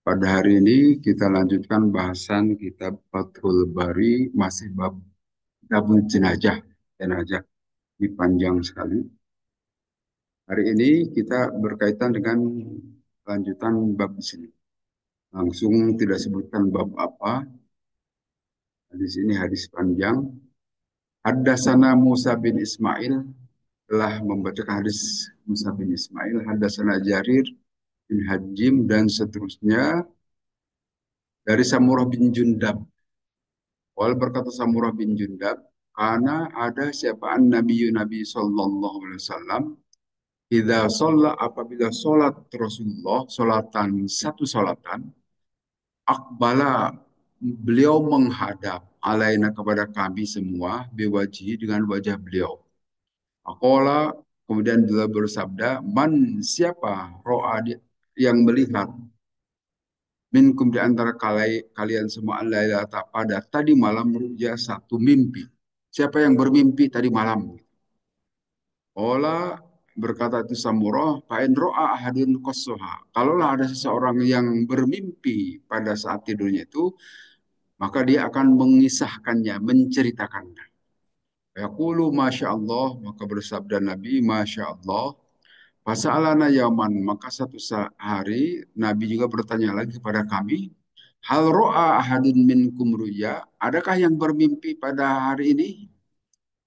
Pada hari ini kita lanjutkan bahasan kitab Fathul Bari, masih bab kitabul jenazah. Jenazah ini panjang sekali. Hari ini kita berkaitan dengan lanjutan bab di sini. Langsung tidak sebutkan bab apa. Di sini hadis panjang. Haddatsana Musa bin Ismail telah membacakan hadis Musa bin Ismail. Haddatsana Jarir bin Hajim dan seterusnya dari Samurah bin Jundab. Wal berkata Samurah bin Jundab, karena ada siapaan Nabi Sallallahu Alaihi Wasallam, idza sholla apabila sholat Rasulullah, sholatan satu sholatan, akbala beliau menghadap alaina kepada kami semua, biwajihi dengan wajah beliau. Akola kemudian beliau bersabda, man siapa ro'a yang melihat minkum di antara kalian semua Allah pada tadi malam ru'ya satu mimpi. Siapa yang bermimpi tadi malam? Ola berkata itu Samurah, fa'in ro'a ahadun qassoha. Kalaulah ada seseorang yang bermimpi pada saat tidurnya itu, maka dia akan mengisahkannya, menceritakannya. Yaqulu Masya Allah, maka bersabda Nabi, Masya Allah. Fasa'alana yaman, maka satu hari Nabi juga bertanya lagi kepada kami, hal ro'a ahadun minkum ruya, adakah yang bermimpi pada hari ini?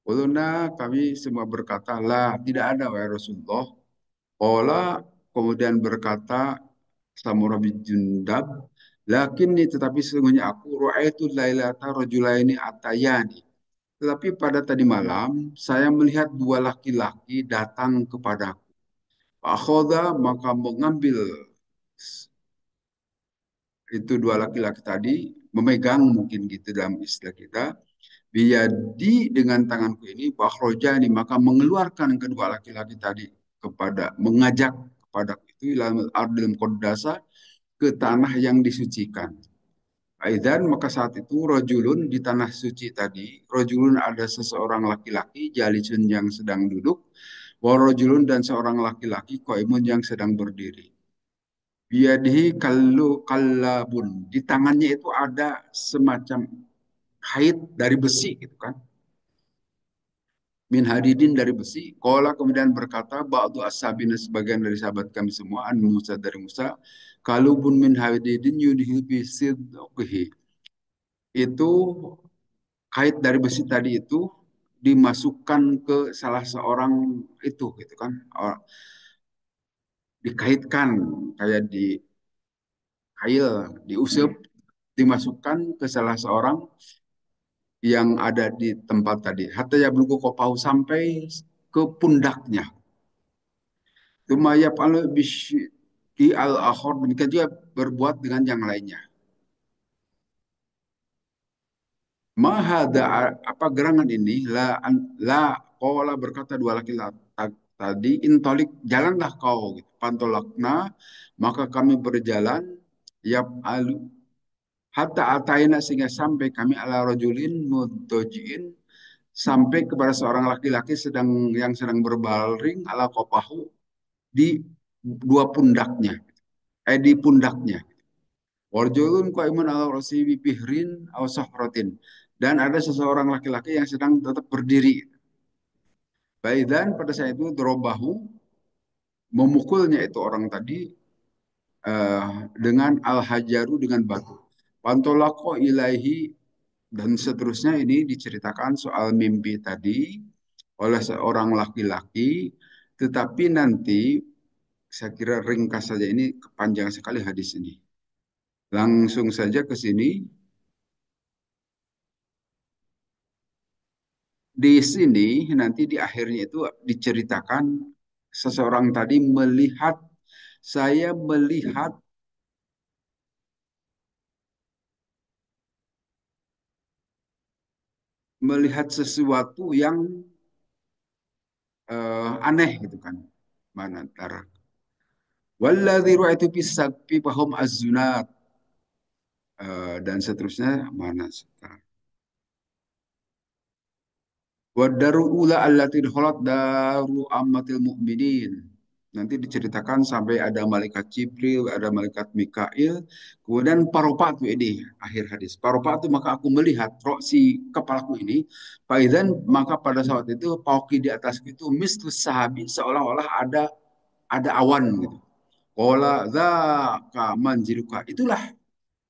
Uluna kami semua berkata, lah tidak ada wahai Rasulullah. Ola kemudian berkata Samurah bin Jundab, lakinni tetapi sesungguhnya aku ru'aitu lailata rajulaini atayani. Tetapi pada tadi malam saya melihat dua laki-laki datang kepadaku. Akhoda maka mengambil itu dua laki-laki tadi, memegang mungkin gitu dalam istilah kita, biyadi dengan tanganku ini, bakhrojani maka mengeluarkan kedua laki-laki tadi kepada, mengajak kepada itu dalam ardil kodasa ke tanah yang disucikan. Aidan maka saat itu rojulun di tanah suci tadi, rojulun ada seseorang laki-laki, jalisun yang sedang duduk, warojulun dan seorang laki-laki, koimun yang sedang berdiri. Biadihi kallabun. Di tangannya itu ada semacam kait dari besi gitu kan. Min hadidin dari besi. Kola kemudian berkata, ba'du ashabina sebagian dari sahabat kami semua, an Musa dari Musa, kalubun min hadidin yudhil bisidqihi. Itu kait dari besi tadi itu dimasukkan ke salah seorang itu gitu kan. Dikaitkan kayak di kail, diusap, dimasukkan ke salah seorang yang ada di tempat tadi. Hatta ya bluku kopau sampai ke pundaknya. Tumayab al di al akhor demikian juga berbuat dengan yang lainnya. Mahada apa gerangan ini la kola berkata dua laki-laki tadi intolik jalanlah kau gitu. Pantolakna maka kami berjalan yap alu hatta ataina sehingga sampai kami ala rojulin mudojiin sampai kepada seorang laki-laki yang sedang berbaring ala kopahu di dua pundaknya, di pundaknya. Warjulun qaimun ala rasi bipihrin aw sahratin. Dan ada seseorang laki-laki yang sedang tetap berdiri. Baidan pada saat itu dorobahu memukulnya itu orang tadi dengan al-hajaru dengan batu. Pantolako ilahi dan seterusnya ini diceritakan soal mimpi tadi oleh seorang laki-laki, tetapi nanti saya kira ringkas saja ini panjang sekali hadis ini. Langsung saja ke sini. Di sini nanti di akhirnya itu diceritakan seseorang tadi melihat, saya melihat sesuatu yang aneh gitu kan. Mana antara walladzi ra'aitu fis sakfi fahum az-zunat dan seterusnya mana sekarang. Wa daru ula allati khalat daru ammatil mu'minin. Nanti diceritakan sampai ada malaikat Jibril, ada malaikat Mikail, kemudian paropatu ini akhir hadis. Paropatu maka aku melihat roh si kepalaku ini, Faizan maka pada saat itu pauki di atasku itu mistus sahabi seolah-olah ada awan gitu. Kola dzaka manziluka. Itulah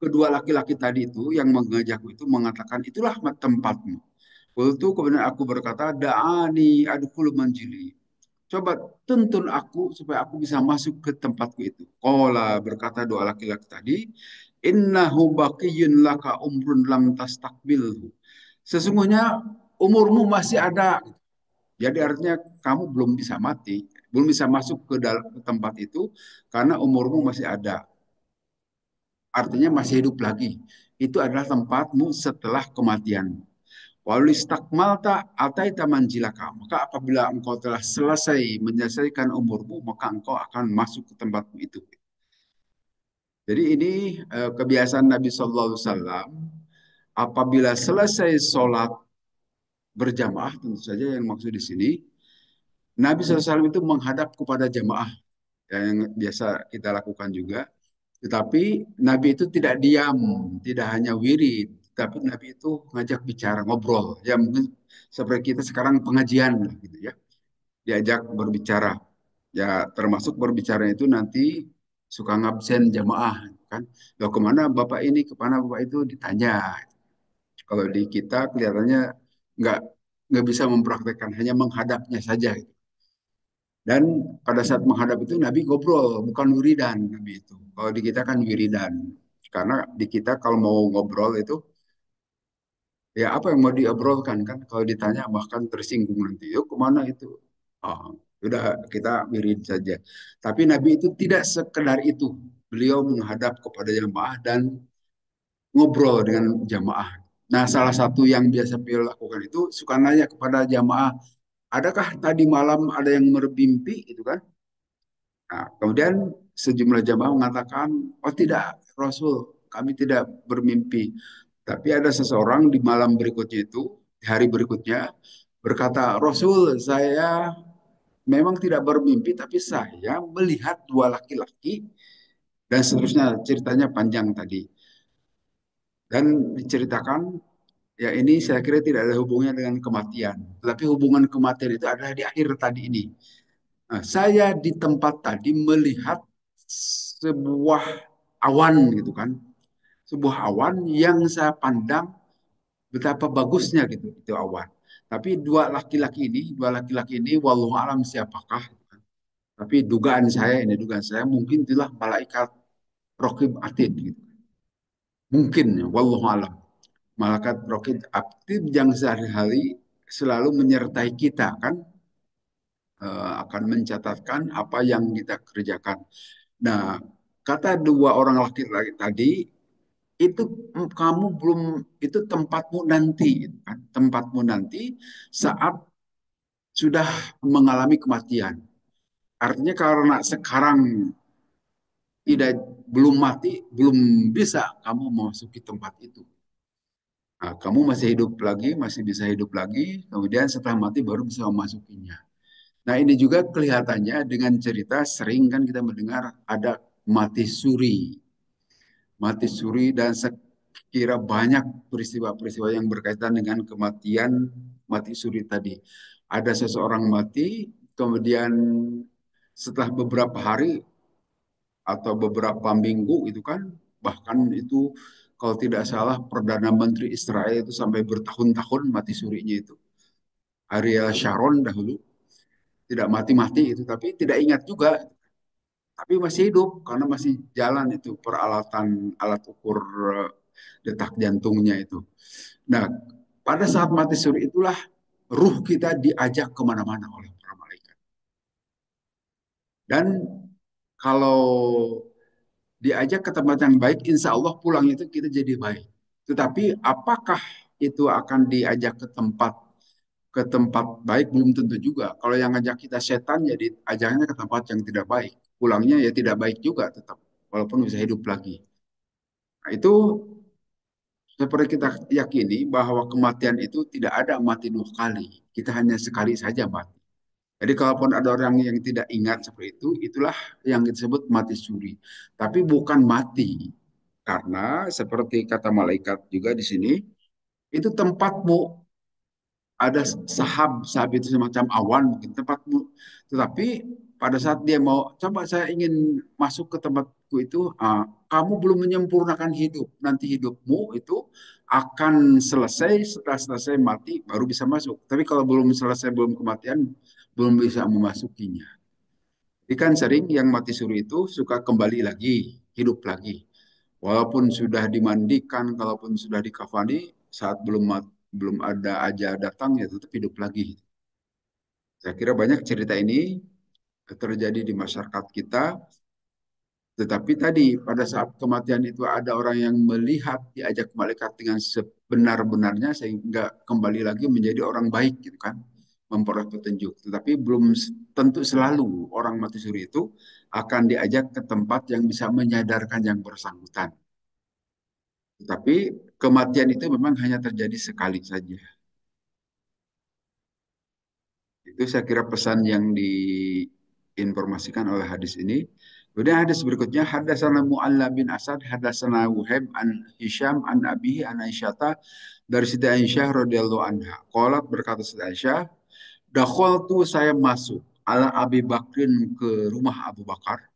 kedua laki-laki tadi itu yang mengajakku itu mengatakan itulah tempatmu. Waktu kemudian aku berkata, Da'ani adkhulu manjili. Coba tuntun aku supaya aku bisa masuk ke tempatku itu. Qala berkata dua laki-laki tadi, innahu baqiyun laka umrun lam tastakbilhu. Sesungguhnya umurmu masih ada. Jadi artinya kamu belum bisa mati, belum bisa masuk ke dalam ke tempat itu karena umurmu masih ada. Artinya masih hidup lagi. Itu adalah tempatmu setelah kematian. Walistakmalta ataita manjilaka. Maka apabila engkau telah selesai menyelesaikan umurmu, maka engkau akan masuk ke tempatmu itu. Jadi ini kebiasaan Nabi Shallallahu Alaihi Wasallam. Apabila selesai sholat berjamaah, tentu saja yang maksud di sini, Nabi SAW itu menghadap kepada jamaah yang biasa kita lakukan juga. Tetapi Nabi itu tidak diam, tidak hanya wirid, tapi Nabi itu ngajak bicara, ngobrol. Ya mungkin seperti kita sekarang pengajian lah gitu ya. Diajak berbicara. Ya termasuk berbicara itu nanti suka ngabsen jamaah kan. Loh kemana Bapak ini, kemana Bapak itu ditanya. Kalau di kita kelihatannya nggak nggak bisa mempraktekkan, hanya menghadapnya saja. Dan pada saat menghadap itu Nabi ngobrol, bukan wiridan Nabi itu. Kalau di kita kan wiridan. Karena di kita kalau mau ngobrol itu, ya apa yang mau diobrolkan kan? Kalau ditanya bahkan tersinggung nanti, yuk kemana itu? Oh, udah kita wirid saja. Tapi Nabi itu tidak sekedar itu. Beliau menghadap kepada jamaah dan ngobrol dengan jamaah. Nah, salah satu yang biasa beliau lakukan itu suka nanya kepada jamaah, adakah tadi malam ada yang bermimpi itu kan? Nah, kemudian sejumlah jamaah mengatakan, oh tidak, Rasul, kami tidak bermimpi. Tapi ada seseorang di malam berikutnya itu, di hari berikutnya, berkata, Rasul, saya memang tidak bermimpi, tapi saya melihat dua laki-laki, dan seterusnya ceritanya panjang tadi. Dan diceritakan, ya ini saya kira tidak ada hubungannya dengan kematian. Tapi hubungan kematian itu adalah di akhir tadi ini. Nah, saya di tempat tadi melihat sebuah awan gitu kan, sebuah awan yang saya pandang betapa bagusnya gitu itu awan. Tapi dua laki-laki ini, wallahu alam siapakah? Gitu kan. Tapi dugaan saya mungkin itulah malaikat Rokib Atid gitu. Mungkin ya, wallahu alam. Malaikat Rokib Atid yang sehari-hari selalu menyertai kita kan, akan mencatatkan apa yang kita kerjakan. Nah, kata dua orang laki-laki tadi, itu kamu belum, itu tempatmu nanti, kan? Tempatmu nanti saat sudah mengalami kematian. Artinya karena sekarang tidak belum mati, belum bisa kamu memasuki tempat itu. Nah, kamu masih hidup lagi, masih bisa hidup lagi, kemudian setelah mati baru bisa memasukinya. Nah, ini juga kelihatannya dengan cerita sering kan kita mendengar ada mati suri. Mati suri dan sekira banyak peristiwa-peristiwa yang berkaitan dengan kematian mati suri tadi. Ada seseorang mati, kemudian setelah beberapa hari atau beberapa minggu itu kan, bahkan itu kalau tidak salah Perdana Menteri Israel itu sampai bertahun-tahun mati surinya itu. Ariel Sharon dahulu tidak mati-mati itu, tapi tidak ingat juga, tapi masih hidup karena masih jalan itu peralatan alat ukur eh, detak jantungnya itu. Nah, pada saat mati suri itulah ruh kita diajak kemana-mana oleh para malaikat. Dan kalau diajak ke tempat yang baik, insya Allah pulang itu kita jadi baik. Tetapi apakah itu akan diajak ke tempat baik belum tentu juga. Kalau yang ngajak kita setan jadi ajaknya ke tempat yang tidak baik. Pulangnya ya tidak baik juga tetap. Walaupun bisa hidup lagi. Nah, itu seperti kita yakini bahwa kematian itu tidak ada mati dua kali. Kita hanya sekali saja mati. Jadi kalaupun ada orang yang tidak ingat seperti itu, itulah yang disebut mati suri. Tapi bukan mati. Karena seperti kata malaikat juga di sini, itu tempatmu, ada sahab, sahab itu semacam awan mungkin tempatmu. Tetapi pada saat dia mau, coba saya ingin masuk ke tempatku itu, kamu belum menyempurnakan hidup. Nanti hidupmu itu akan selesai, setelah selesai mati baru bisa masuk. Tapi kalau belum selesai, belum kematian, belum bisa memasukinya. Ikan sering yang mati suri itu suka kembali lagi, hidup lagi. Walaupun sudah dimandikan, kalaupun sudah dikafani, saat belum ada aja datang ya tetap hidup lagi. Saya kira banyak cerita ini terjadi di masyarakat kita, tetapi tadi pada saat kematian itu ada orang yang melihat diajak malaikat dengan sebenar-benarnya sehingga kembali lagi menjadi orang baik gitu kan, memperoleh petunjuk. Tetapi belum tentu selalu orang mati suri itu akan diajak ke tempat yang bisa menyadarkan yang bersangkutan. Tetapi kematian itu memang hanya terjadi sekali saja. Itu saya kira pesan yang diinformasikan oleh hadis ini. Kemudian hadis berikutnya, hadasana Mu'alla bin Asad, hadasana Wuhaib an Hisham an Abihi an Aisyata, dari Siti Aisyah radhiyallahu anha. Qalat, berkata Siti Aisyah, dakhaltu, saya masuk ala Abi Bakrin, ke rumah Abu Bakar,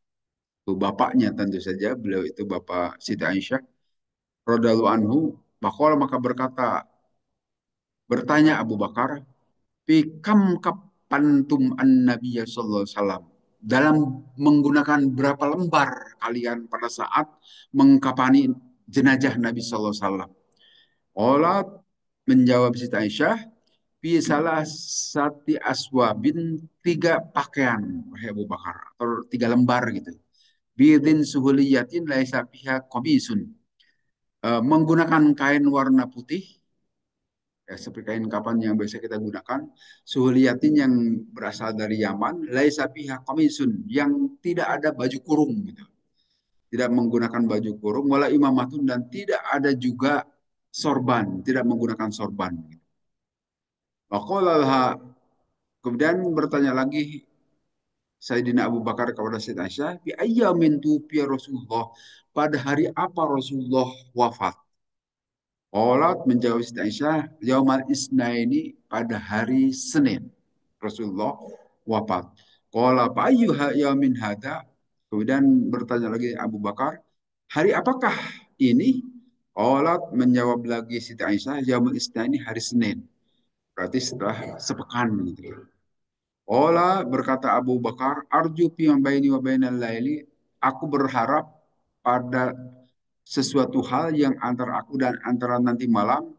ke bapaknya tentu saja, beliau itu bapak Siti Aisyah radhiyallahu anhu. Maka berkata, bertanya Abu Bakar, Pikam kapantum an Nabiya sallallahu alaihi wasallam. Dalam menggunakan berapa lembar kalian pada saat mengkapani jenazah Nabi sallallahu alaihi wasallam. Olat, menjawab Siti Aisyah, fi salah sati aswabin, tiga pakaian, wahai Abu Bakar, atau tiga lembar gitu. Bidin suhuliyatin laisa fiha komisun. Menggunakan kain warna putih, ya, seperti kain kapan yang biasa kita gunakan, suhuliyatin yang berasal dari Yaman, laisa fiha qamisun, yang tidak ada baju kurung gitu. Tidak menggunakan baju kurung, wala imamatun, dan tidak ada juga sorban, tidak menggunakan sorban gitu. Waqala, kemudian bertanya lagi Sayyidina Abu Bakar kepada Sayyidina Aisyah, bi ayyamin tufiya Rasulullah, pada hari apa Rasulullah wafat? Qalat, menjawab Siti Aisyah, yaumal isnaini, pada hari Senin Rasulullah wafat. Qala fa ayyuha yaumin hada? Kemudian bertanya lagi Abu Bakar, hari apakah ini? Qalat, menjawab lagi Siti Aisyah, yaumul isnaini, hari Senin. Berarti setelah sepekan gitu. Qala, berkata Abu Bakar, arju fi ma baini wa bainal laili, aku berharap pada sesuatu hal yang antara aku dan antara nanti malam.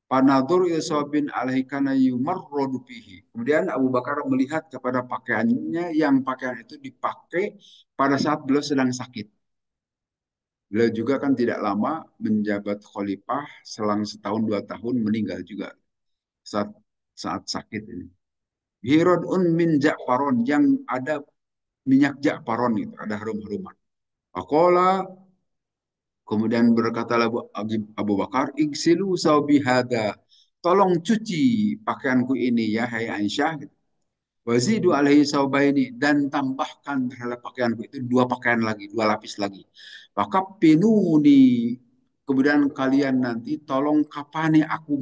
Panadur isabin alaihi kana yumarradu fihi. Kemudian Abu Bakar melihat kepada pakaiannya yang pakaian itu dipakai pada saat beliau sedang sakit. Beliau juga kan tidak lama menjabat khalifah, selang setahun dua tahun meninggal juga saat saat sakit ini. Hirodun min Ja'faron, yang ada minyak Ja'faron itu, ada harum-haruman. Akola, kemudian berkatalah Abu Bakar, Iksilu saubihada, tolong cuci pakaianku ini ya, hai Aisyah. Wazidu alaihi saubaini, dan tambahkan terhadap pakaianku itu dua pakaian lagi, dua lapis lagi. Maka pinuni, kemudian kalian nanti tolong kapani aku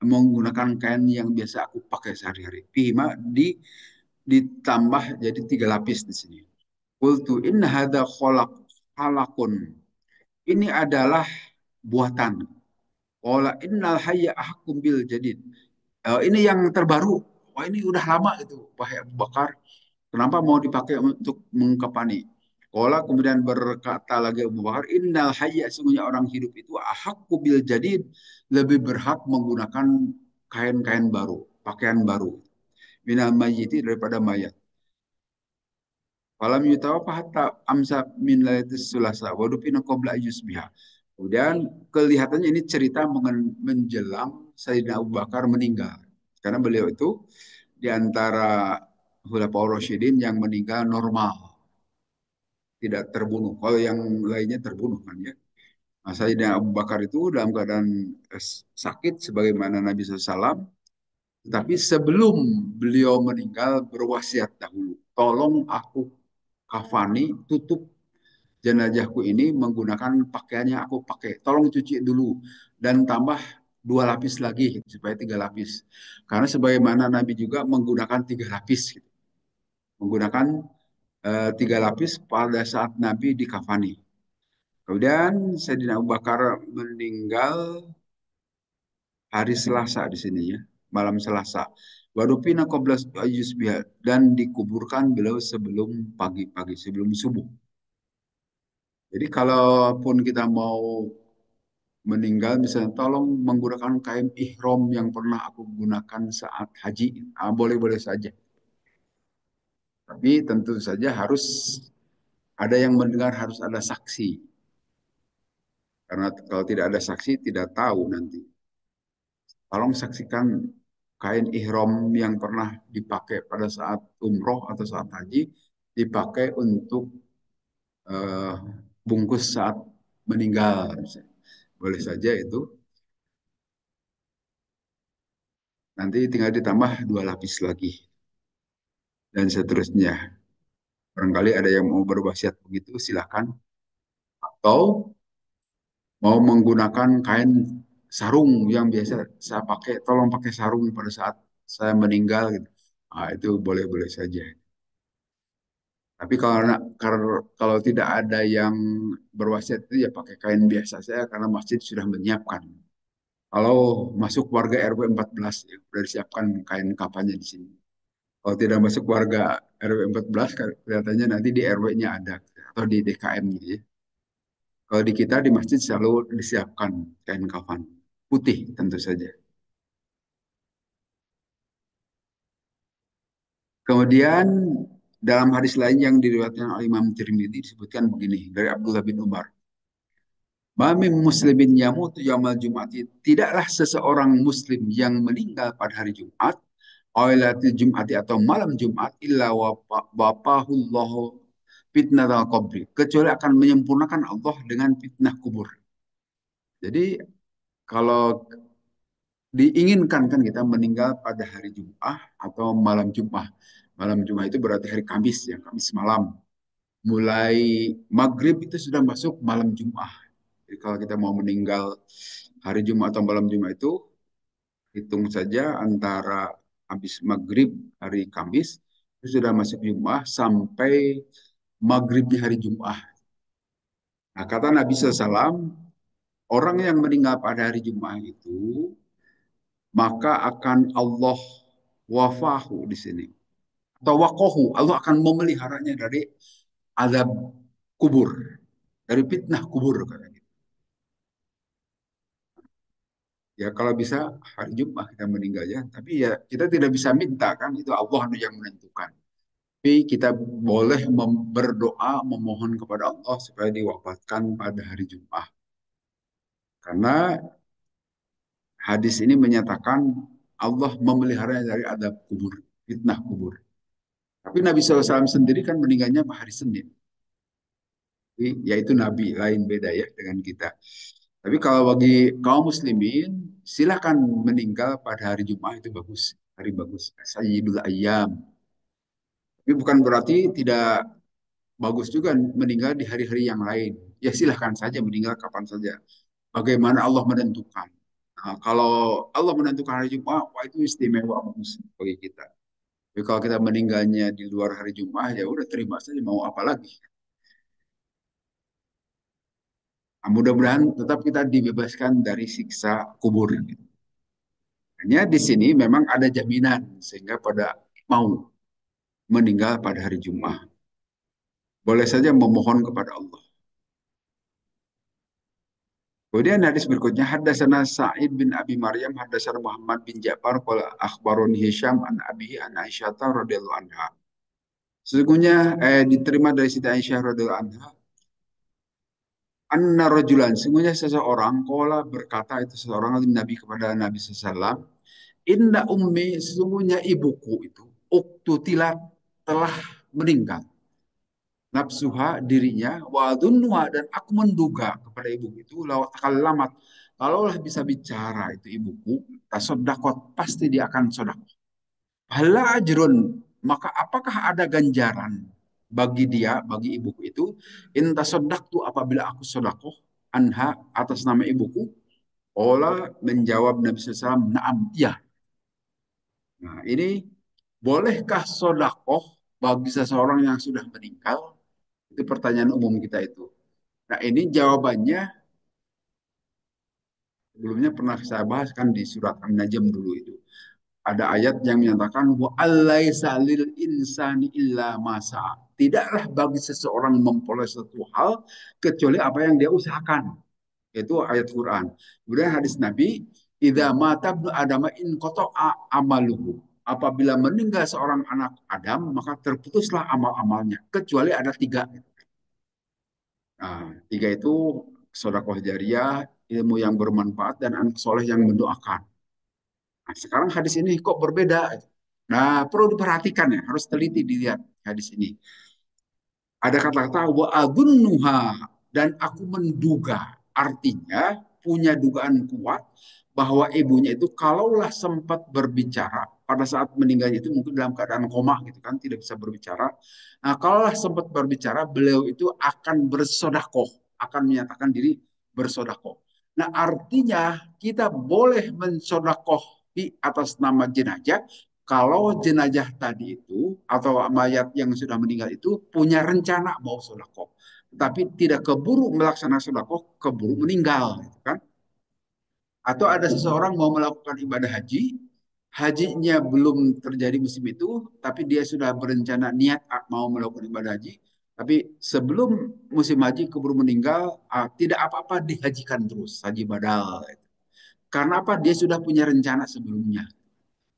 menggunakan kain yang biasa aku pakai sehari-hari. Pima ditambah jadi tiga lapis di sini. Qultu inna hadza khalaqun. Ini adalah buatan. Qala innal hayya ahkum bil jadid. Ini yang terbaru. Wah, ini udah lama itu, wahai Abu Bakar. Kenapa mau dipakai untuk mengkapani? Qala, kemudian berkata lagi Abu Bakar, innal hayya, sesungguhnya orang hidup itu ahakku bil jadid, lebih berhak menggunakan kain-kain baru, pakaian baru. Minal mayyiti, daripada mayat. Falam yutawafa hatta amsa min lailatul sulasa wa dufina qabla ayyusbiha. Kemudian kelihatannya ini cerita menjelang Sayyidina Abu Bakar meninggal. Karena beliau itu di antara Khulafaur Rasyidin yang meninggal normal, tidak terbunuh. Kalau yang lainnya terbunuh kan ya. Nah, Sayyidina Abu Bakar itu dalam keadaan sakit sebagaimana Nabi SAW. Tetapi sebelum beliau meninggal berwasiat dahulu, tolong aku kafani, tutup jenazahku ini menggunakan pakaian yang aku pakai. Tolong cuci dulu dan tambah dua lapis lagi supaya tiga lapis. Karena sebagaimana Nabi juga menggunakan tiga lapis, gitu. Menggunakan tiga lapis pada saat Nabi dikafani. Kemudian Sayyidina Abu Bakar meninggal hari Selasa di sini ya, malam Selasa. Wadupina qabla yusbih dan dikuburkan beliau sebelum pagi-pagi, sebelum subuh. Jadi kalaupun kita mau meninggal misalnya tolong menggunakan kain ihram yang pernah aku gunakan saat haji, boleh-boleh saja. Tapi tentu saja harus ada yang mendengar, harus ada saksi. Karena kalau tidak ada saksi tidak tahu nanti. Tolong saksikan kain ihram yang pernah dipakai pada saat umroh atau saat haji dipakai untuk eh, bungkus saat meninggal. Boleh saja itu. Nanti tinggal ditambah dua lapis lagi dan seterusnya. Barangkali ada yang mau berwasiat begitu, silakan. Atau mau menggunakan kain sarung yang biasa saya pakai, tolong pakai sarung pada saat saya meninggal gitu. Itu boleh-boleh saja. Tapi kalau tidak ada yang berwasiat itu ya pakai kain biasa saya karena masjid sudah menyiapkan. Kalau masuk warga RW 14 ya, sudah disiapkan kain kafannya di sini. Kalau tidak masuk warga RW 14 kelihatannya nanti di RW-nya ada atau di DKM gitu ya. Kalau di kita di masjid selalu disiapkan kain kafan putih tentu saja. Kemudian dalam hadis lain yang diriwayatkan oleh Imam Tirmidzi disebutkan begini dari Abdullah bin Umar. Mami muslimin yamutu yaumal jum'ati. Tidaklah seseorang muslim yang meninggal pada hari Jumat, ailatul jum'ati atau malam Jumat illa wapahullahu fitnah al-qabri. Kecuali akan menyempurnakan Allah dengan fitnah kubur. Jadi kalau diinginkan kan kita meninggal pada hari Jumat atau malam Jumat. Malam Jumat itu berarti hari Kamis ya, Kamis malam. Mulai maghrib itu sudah masuk malam Jumat. Jadi kalau kita mau meninggal hari Jumat atau malam Jumat itu hitung saja antara habis maghrib hari Kamis itu sudah masuk Jumat sampai maghribnya hari Jumat. Nah, kata Nabi SAW, orang yang meninggal pada hari Jumat itu maka akan Allah wafahu di sini atau wakohu, Allah akan memeliharanya dari azab kubur, dari fitnah kubur katanya. Ya kalau bisa hari Jumat kita meninggal ya, tapi ya kita tidak bisa minta kan, itu Allah yang menentukan. Tapi kita boleh berdoa memohon kepada Allah supaya diwafatkan pada hari Jumat. Karena hadis ini menyatakan Allah memelihara dari adab kubur, fitnah kubur. Tapi Nabi SAW sendiri kan meninggalnya hari Senin. Yaitu Nabi, lain beda ya dengan kita. Tapi kalau bagi kaum muslimin, silakan meninggal pada hari Jumat itu bagus. Hari bagus. Sayyidul Ayyam. Tapi bukan berarti tidak bagus juga meninggal di hari-hari yang lain. Ya silahkan saja meninggal kapan saja. Bagaimana Allah menentukan. Nah, kalau Allah menentukan hari Jumat, wah itu istimewa bagus bagi kita. Tapi kalau kita meninggalnya di luar hari Jumat, ya udah terima saja mau apa lagi. Nah, mudah-mudahan tetap kita dibebaskan dari siksa kubur. Hanya di sini memang ada jaminan sehingga pada mau meninggal pada hari Jumat. Boleh saja memohon kepada Allah. Kemudian hadis berikutnya haddatsana Sa'id bin Abi Maryam haddatsana Muhammad bin Ja'far qala akhbaroni Hisham an Abi an Aisyah radhiyallahu anha. Sesungguhnya diterima dari Siti Aisyah radhiyallahu anha anna rajulan sesungguhnya seseorang qala berkata itu seseorang Nabi kepada Nabi sallallahu inna ummi sesungguhnya ibuku itu uktutilat telah meninggal nafsuha dirinya wa dhunnuha dan aku menduga kepada ibu itu lawat kalimat Kalaulah bisa bicara itu ibuku, tasodakot, pasti dia akan sodako. Hala ajrun, maka apakah ada ganjaran bagi dia, bagi ibuku itu? In tasodaktu, apabila aku sodako, anha, atas nama ibuku. Ola menjawab Nabi SAW, naam, iya. Nah, ini bolehkah sodakoh bagi seseorang yang sudah meninggal? Itu pertanyaan umum kita itu. Nah, ini jawabannya sebelumnya pernah saya bahas kan di surat An-Najm dulu itu. Ada ayat yang menyatakan wa alaisa lil insani illa masa. Tidaklah bagi seseorang memperoleh satu hal kecuali apa yang dia usahakan. Itu ayat Quran. Kemudian hadis Nabi, idza mata ibnu adama in qata'a amaluhu. Apabila meninggal seorang anak Adam, maka terputuslah amal-amalnya. Kecuali ada tiga. Nah, tiga itu sodakoh jariah, ilmu yang bermanfaat, dan anak soleh yang mendoakan. Nah, sekarang hadis ini kok berbeda? Nah, perlu diperhatikan ya, harus teliti dilihat hadis ini. Ada kata-kata wa adunnuha, dan aku menduga, artinya punya dugaan kuat bahwa ibunya itu kalaulah sempat berbicara pada saat meninggalnya itu mungkin dalam keadaan koma gitu kan, tidak bisa berbicara. Nah, kalaulah sempat berbicara, beliau itu akan bersodakoh, akan menyatakan diri bersodakoh. Nah, artinya kita boleh mensodakoh di atas nama jenazah kalau jenazah tadi itu atau mayat yang sudah meninggal itu punya rencana mau sodako, tapi tidak keburu melaksanakan sodako, keburu meninggal, gitu kan? Atau ada seseorang mau melakukan ibadah haji, hajinya belum terjadi musim itu, tapi dia sudah berencana niat mau melakukan ibadah haji, tapi sebelum musim haji keburu meninggal, tidak apa-apa dihajikan terus, haji badal. Karena apa? Dia sudah punya rencana sebelumnya.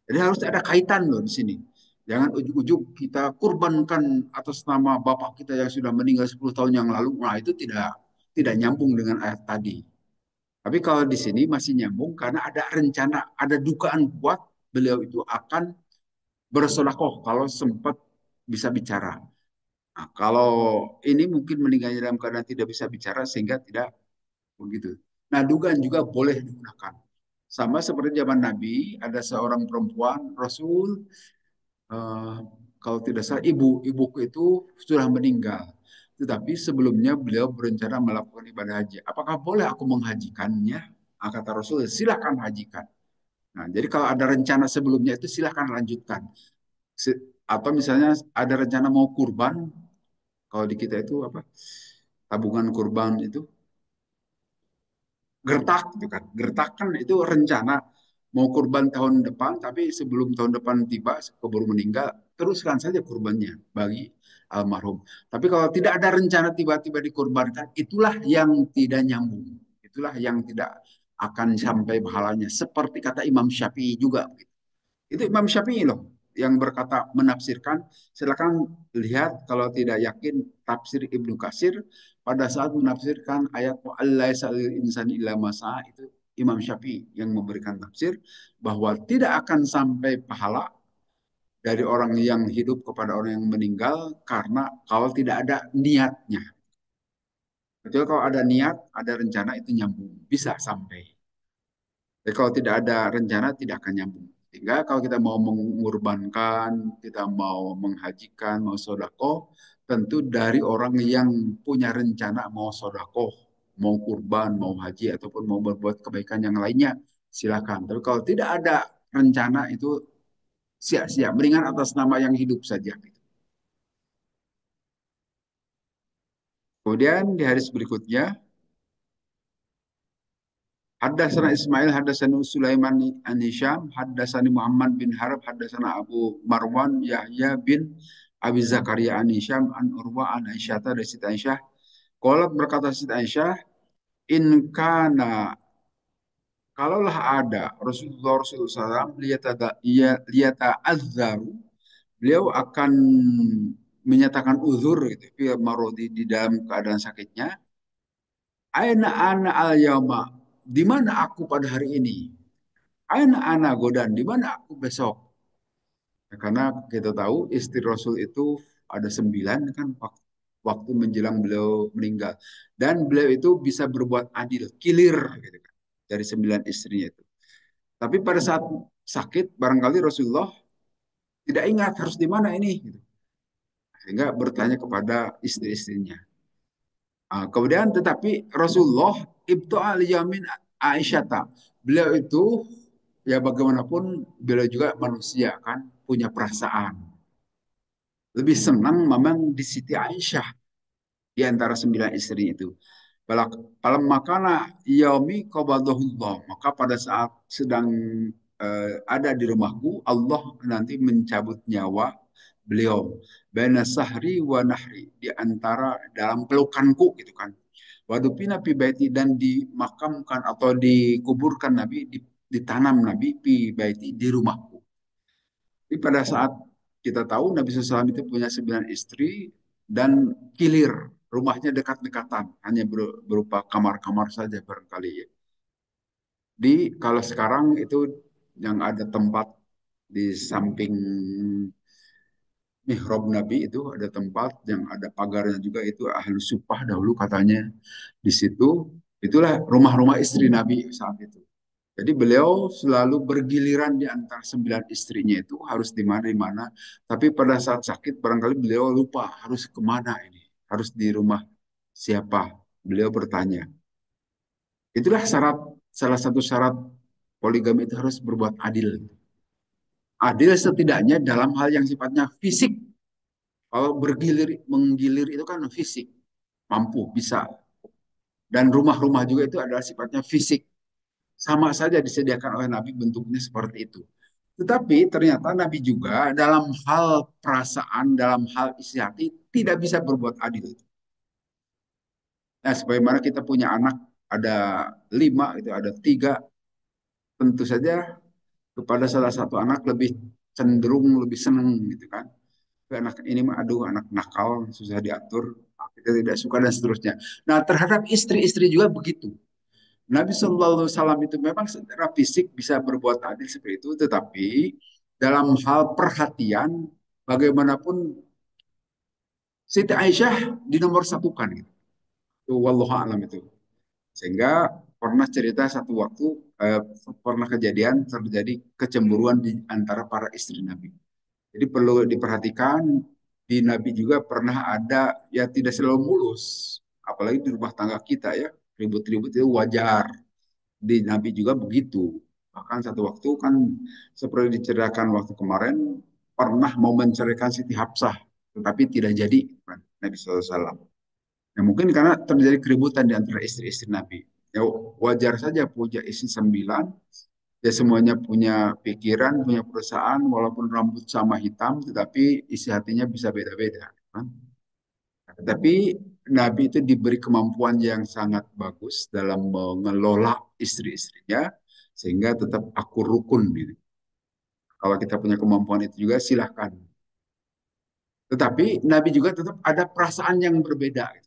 Jadi harus ada kaitan loh di sini. Jangan ujuk-ujuk kita kurbankan atas nama bapak kita yang sudah meninggal 10 tahun yang lalu. Nah, itu tidak nyambung dengan ayat tadi. Tapi kalau di sini masih nyambung karena ada rencana, ada dugaan kuat beliau itu akan bersodakoh kalau sempat bisa bicara. Nah, kalau ini mungkin meninggalnya dalam keadaan tidak bisa bicara sehingga tidak begitu. Nah, dugaan juga boleh digunakan. Sama seperti zaman Nabi, ada seorang perempuan, Rasul, eh, kalau tidak salah ibuku itu sudah meninggal. Tetapi sebelumnya beliau berencana melakukan ibadah haji. Apakah boleh aku menghajikannya? Kata Rasul, silakan hajikan. Nah, jadi kalau ada rencana sebelumnya itu silakan lanjutkan. Atau misalnya ada rencana mau kurban, kalau di kita itu apa? Tabungan kurban itu gertak gitu kan. Gertak kan itu rencana mau kurban tahun depan, tapi sebelum tahun depan tiba, keburu meninggal, teruskan saja kurbannya bagi almarhum. Tapi kalau tidak ada rencana tiba-tiba dikurbankan, itulah yang tidak nyambung. Itulah yang tidak akan sampai pahalanya. Seperti kata Imam Syafi'i juga. Itu Imam Syafi'i loh yang berkata menafsirkan. Silakan lihat kalau tidak yakin tafsir Ibnu Katsir pada saat menafsirkan ayat Allah salil insan illa masa itu Imam Syafi'i yang memberikan tafsir bahwa tidak akan sampai pahala dari orang yang hidup kepada orang yang meninggal karena kalau tidak ada niatnya. Kecuali kalau ada niat, ada rencana itu nyambung, bisa sampai. Jadi kalau tidak ada rencana tidak akan nyambung. Sehingga kalau kita mau mengorbankan, kita mau menghajikan, mau sodako, tentu dari orang yang punya rencana mau sodako, mau kurban, mau haji, ataupun mau berbuat kebaikan yang lainnya, silakan. Tapi kalau tidak ada rencana itu sia-sia, mendingan atas nama yang hidup saja. Kemudian di hadis berikutnya, Haddatsana Ismail, haddatsana Sulaiman an Hisham, haddatsani Muhammad bin Harb, haddatsana Abu Marwan Yahya bin Abi Zakaria an Hisham an Urwa an Aisyah dari Siti Aisyah. Qalat berkata Siti Aisyah, in kana kalaulah ada Rasulullah SAW liyata azzaru, beliau akan menyatakan uzur gitu, marodi di dalam keadaan sakitnya. Aina ana al yauma, di mana aku pada hari ini? Aina ana godan, di mana aku besok? Ya, karena kita tahu istri Rasul itu ada 9 kan waktu menjelang beliau meninggal. Dan beliau itu bisa berbuat adil, kilir gitu kan. dari 9 istrinya itu. Tapi pada saat sakit, barangkali Rasulullah tidak ingat harus di mana ini, gitu. Sehingga bertanya kepada istri-istrinya. Kemudian tetapi Rasulullah ibtu al yamin Aisyah. Beliau itu ya bagaimanapun beliau juga manusia kan, punya perasaan. Lebih senang memang di Siti Aisyah di antara 9 istri itu. Kalau makana yaumi qabadahullah, maka pada saat sedang ada di rumahku, Allah nanti mencabut nyawa beliau. Baina sahri wa nahri, di antara dalam pelukanku gitu kan. Wadupina pi baiti, dan dimakamkan atau dikuburkan Nabi, ditanam Nabi pi baiti, di rumahku. Jadi pada saat kita tahu Nabi SAW itu punya 9 istri dan kilir, rumahnya dekat-dekatan, hanya berupa kamar-kamar saja barangkali ya. Kalau sekarang itu yang ada tempat di samping mihrab Nabi itu ada tempat yang ada pagarnya juga, itu ahlu supah dahulu katanya di situ. Itulah rumah-rumah istri Nabi saat itu. Jadi beliau selalu bergiliran di antara 9 istrinya itu harus di mana di mana. Tapi pada saat sakit barangkali beliau lupa harus kemana ini, harus di rumah siapa. Beliau bertanya. Itulah salah satu syarat poligami itu harus berbuat adil. Adil setidaknya dalam hal yang sifatnya fisik. Kalau menggilir itu kan fisik, mampu, bisa. Dan rumah-rumah juga itu adalah sifatnya fisik. Sama saja disediakan oleh Nabi bentuknya seperti itu. Tetapi ternyata Nabi juga dalam hal perasaan, dalam hal isi hati tidak bisa berbuat adil. Nah, sebagaimana kita punya anak ada 5, itu ada 3, tentu saja kepada salah satu anak lebih cenderung lebih senang gitu kan. Anak ini mah aduh anak nakal susah diatur, kita tidak suka dan seterusnya. Nah terhadap istri-istri juga begitu. Nabi Shallallahu Alaihi Wasallam itu memang secara fisik bisa berbuat adil seperti itu, tetapi dalam hal perhatian bagaimanapun Siti Aisyah dinomor satukan gitu. Itu wallahu alam itu. Sehingga pernah cerita satu waktu pernah kejadian terjadi kecemburuan di antara para istri Nabi. Jadi perlu diperhatikan di Nabi juga pernah ada ya tidak selalu mulus, apalagi di rumah tangga kita ya ribut-ribut itu wajar. Di Nabi juga begitu. Bahkan satu waktu kan seperti diceritakan waktu kemarin pernah mau menceraikan Siti Hafsah, tetapi tidak jadi kan, Nabi SAW. Ya, mungkin karena terjadi keributan di antara istri-istri Nabi. Ya, wajar saja punya istri 9, ya semuanya punya pikiran, punya perusahaan, walaupun rambut sama hitam, tetapi isi hatinya bisa beda-beda. Kan? Tapi Nabi itu diberi kemampuan yang sangat bagus dalam mengelola istri-istrinya, sehingga tetap akur rukun. Gitu. Kalau kita punya kemampuan itu juga silahkan. Tetapi Nabi juga tetap ada perasaan yang berbeda. Gitu.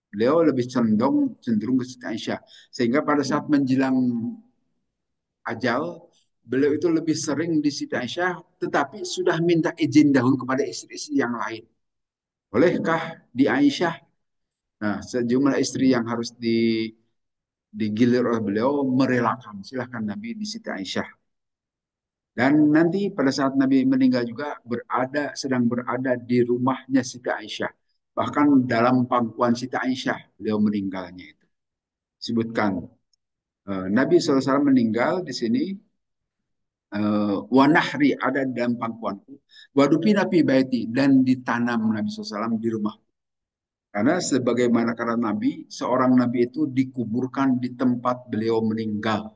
Beliau lebih cenderung ke Siti Aisyah. Sehingga pada saat menjelang ajal, beliau itu lebih sering di Siti Aisyah, tetapi sudah minta izin dahulu kepada istri-istri yang lain. Bolehkah di Aisyah? Nah, sejumlah istri yang harus digilir oleh beliau merelakan. Silahkan Nabi di Siti Aisyah. Dan nanti pada saat Nabi meninggal juga sedang berada di rumahnya Siti Aisyah. Bahkan dalam pangkuan Siti Aisyah beliau meninggalnya itu. Sebutkan Nabi SAW meninggal di sini wanahri ada dalam pangkuanku. Wadupi Nabi baiti, dan ditanam Nabi SAW di rumah. Karena sebagaimana kata Nabi, seorang Nabi itu dikuburkan di tempat beliau meninggal.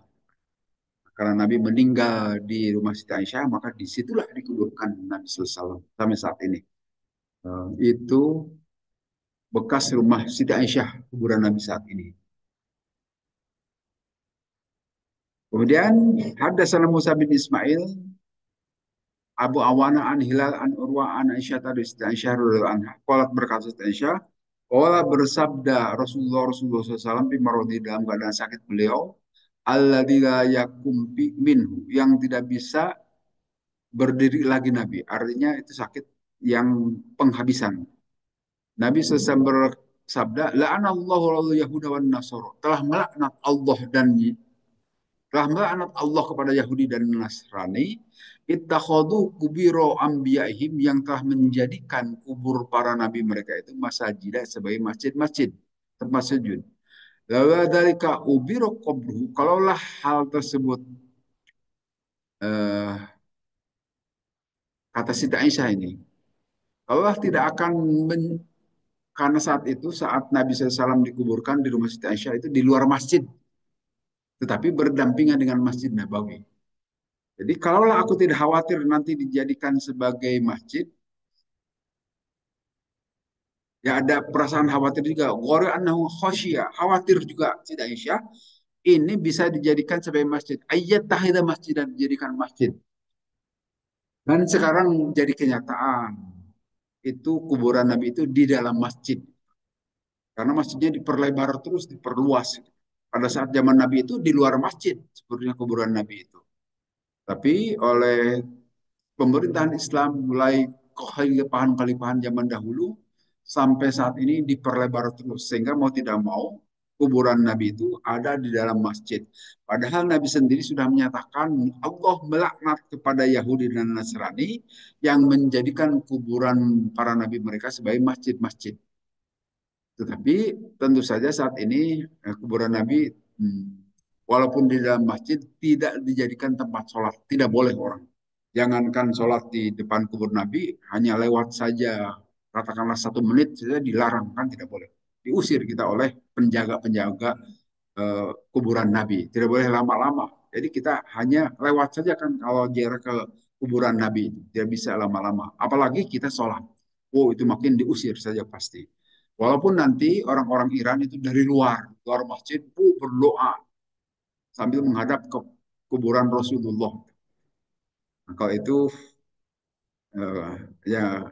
Karena Nabi meninggal di rumah Siti Aisyah, maka disitulah dikuburkan Nabi SAW sampai saat ini. Itu bekas rumah Siti Aisyah, kuburan Nabi saat ini. Kemudian ada Salam Musa bin Ismail, Abu Awana an Hilal an Urwa an Aisyah tadi Siti Aisyah radhiyallahu anha. Qalat berkata Siti Aisyah, qala bersabda Rasulullah SAW di marodi dalam keadaan sakit beliau, alladzi la yakum minhu, yang tidak bisa berdiri lagi Nabi. Artinya itu sakit yang penghabisan. Nabi SAW bersabda, la'anallahu Yahuda wan Nasara. Telah melaknat Allah dan telah melaknat Allah kepada Yahudi dan Nasrani, ittakhadhu kubiro anbiya'ihim yang telah menjadikan kubur para nabi mereka itu masajidah sebagai masjid-masjid, tempat sujud. Lalu dalika ubiro qabruhu, kalaulah hal tersebut eh, kata Siti Aisyah ini, Allah tidak akan karena saat itu saat Nabi SAW dikuburkan di rumah Siti Aisyah itu di luar masjid, tetapi berdampingan dengan Masjid Nabawi. Jadi kalaulah aku tidak khawatir nanti dijadikan sebagai masjid, ya ada perasaan khawatir juga. Ghori annahu khasyia, khawatir juga Siti Aisyah ini bisa dijadikan sebagai masjid. Ayat tahidah masjid dan dijadikan masjid. Dan sekarang jadi kenyataan itu kuburan Nabi itu di dalam masjid. Karena masjidnya diperlebar terus, diperluas. Pada saat zaman Nabi itu di luar masjid, sepertinya kuburan Nabi itu. Tapi oleh pemerintahan Islam mulai kehalifahan-kehalifahan zaman dahulu sampai saat ini diperlebar terus. Sehingga mau tidak mau kuburan Nabi itu ada di dalam masjid. Padahal Nabi sendiri sudah menyatakan Allah melaknat kepada Yahudi dan Nasrani yang menjadikan kuburan para nabi mereka sebagai masjid-masjid. Tetapi tentu saja saat ini kuburan Nabi walaupun di dalam masjid tidak dijadikan tempat sholat, tidak boleh orang. Jangankan sholat di depan kubur Nabi, hanya lewat saja, katakanlah 1 menit saja dilarang, kan tidak boleh. Diusir kita oleh penjaga-penjaga kuburan Nabi. Tidak boleh lama-lama. Jadi kita hanya lewat saja kan kalau jarak ke kuburan Nabi. Tidak bisa lama-lama. Apalagi kita sholat. Oh itu makin diusir saja pasti. Walaupun nanti orang-orang Iran itu dari luar masjid, berdoa sambil menghadap ke kuburan Rasulullah. Nah, kalau itu ya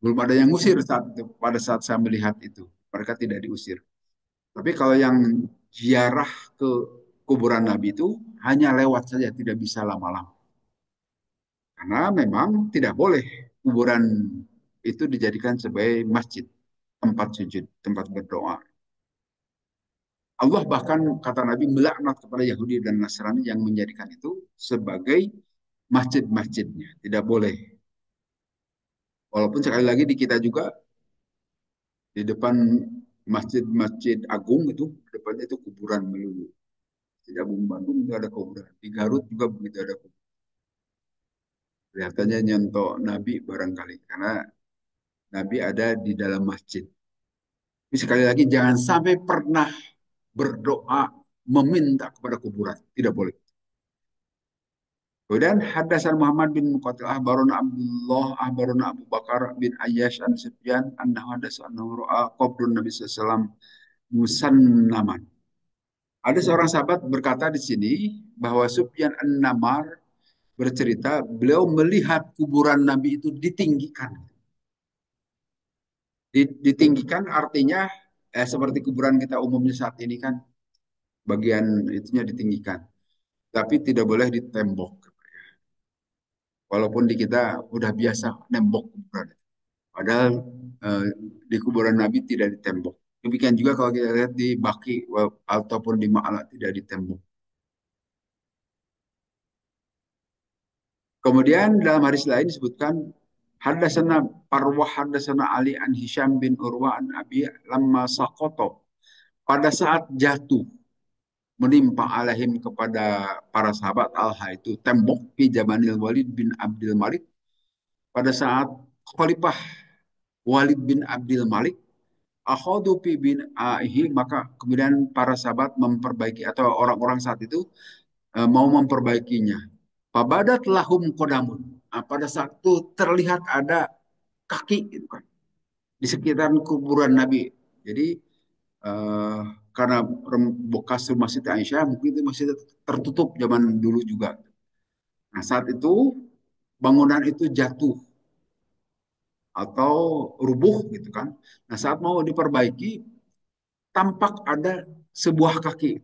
belum ada yang ngusir saat itu, pada saat saya melihat itu. Mereka tidak diusir. Tapi kalau yang ziarah ke kuburan Nabi itu hanya lewat saja, tidak bisa lama-lama. Karena memang tidak boleh kuburan itu dijadikan sebagai masjid, tempat sujud, tempat berdoa. Allah bahkan kata Nabi melaknat kepada Yahudi dan Nasrani yang menjadikan itu sebagai masjid-masjidnya. Tidak boleh. Walaupun sekali lagi di kita juga di depan masjid-masjid agung itu depannya itu kuburan melulu. Di Agung Bandung itu ada kuburan. Di Garut juga begitu ada kuburan. Kelihatannya nyontok Nabi barangkali karena Nabi ada di dalam masjid. Tapi sekali lagi jangan sampai pernah berdoa meminta kepada kuburan. Tidak boleh. Kemudian hadasan Muhammad bin Muqatil ahbaruna Abdullah ahbaruna Abu Bakar bin Ayyash an Sufyan annahu hadasan annahu ra'a qabrun Nabi sallallahu alaihi wasallam musannaman. Ada seorang sahabat berkata di sini bahwa Sufyan an-Namar bercerita beliau melihat kuburan Nabi itu ditinggikan. Ditinggikan artinya seperti kuburan kita umumnya saat ini kan bagian itunya ditinggikan. Tapi tidak boleh ditembok. Walaupun di kita udah biasa nembok kuburan. Padahal eh, di kuburan Nabi tidak ditembok. Demikian juga kalau kita lihat di Baki ataupun di Ma'ala tidak ditembok. Kemudian dalam hadis lain disebutkan hadasana Parwah hadasana Ali an Hisham bin Urwa an Abi lamma sakoto. Pada saat jatuh menimpa alaihim kepada para sahabat Alha itu tembok di Jamanil Walid bin Abdul Malik pada saat Khalifah Walid bin Abdul Malik akhadu bin Aihi maka kemudian para sahabat memperbaiki atau orang-orang saat itu mau memperbaikinya. Fabadat lahum kodamun. Nah, pada saat itu terlihat ada kaki gitu kan di sekitar kuburan Nabi. Jadi eh, karena bekas rumah Siti Aisyah mungkin itu masih tertutup zaman dulu juga. Nah saat itu bangunan itu jatuh atau rubuh gitu kan. Nah saat mau diperbaiki tampak ada sebuah kaki.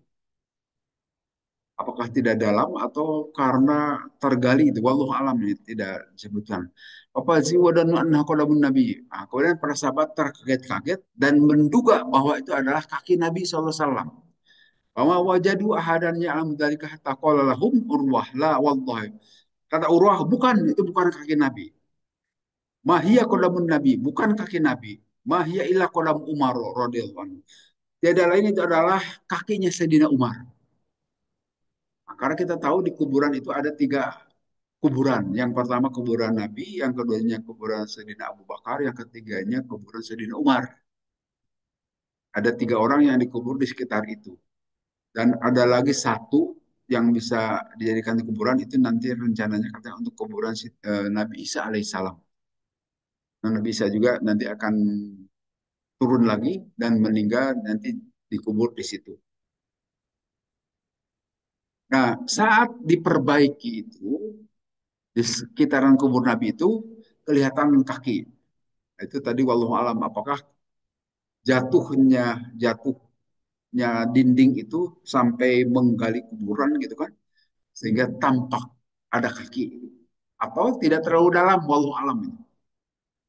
Apakah tidak dalam atau karena tergali itu? Wallahu alam ini tidak disebutkan. Apa sih wadan qadamun Nabi. Nah, kemudian para sahabat terkaget-kaget dan menduga bahwa itu adalah kaki Nabi SAW. Wa wajadu ahadan ya'lamu dzalika hatta qala lahum Urwah la wallahi. Kata Urwah, bukan, itu bukan kaki Nabi. Mahia qadamun Nabi, bukan kaki Nabi. Mahia illa qadam Umar radhiyallahu anhu. Tiada lain itu adalah kakinya Sayyidina Umar. Nah, karena kita tahu di kuburan itu ada tiga kuburan. Yang pertama kuburan Nabi, yang keduanya kuburan Sayyidina Abu Bakar, yang ketiganya kuburan Sayyidina Umar. Ada tiga orang yang dikubur di sekitar itu. Dan ada lagi satu yang bisa dijadikan kuburan itu nanti rencananya katanya untuk kuburan Nabi Isa alaihissalam. Nah, Nabi Isa juga nanti akan turun lagi dan meninggal nanti dikubur di situ. Nah, saat diperbaiki itu di sekitaran kubur Nabi itu kelihatan kaki. Itu tadi wallahu alam apakah jatuhnya dinding itu sampai menggali kuburan gitu kan sehingga tampak ada kaki atau tidak terlalu dalam wallahu alam itu.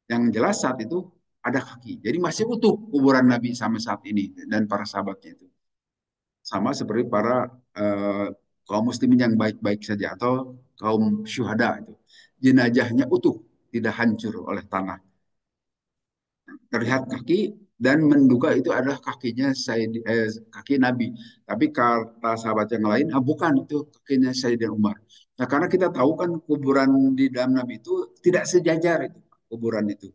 Yang jelas saat itu ada kaki. Jadi masih utuh kuburan Nabi sampai saat ini dan para sahabatnya itu. Sama seperti para eh, kaum muslimin yang baik-baik saja atau kaum syuhada itu. Jenazahnya utuh, tidak hancur oleh tanah. Terlihat kaki dan menduga itu adalah kaki Nabi. Tapi kata sahabat yang lain, ah, bukan itu kakinya Sayyidina Umar. Nah, karena kita tahu kan kuburan di dalam Nabi itu tidak sejajar itu kuburan itu.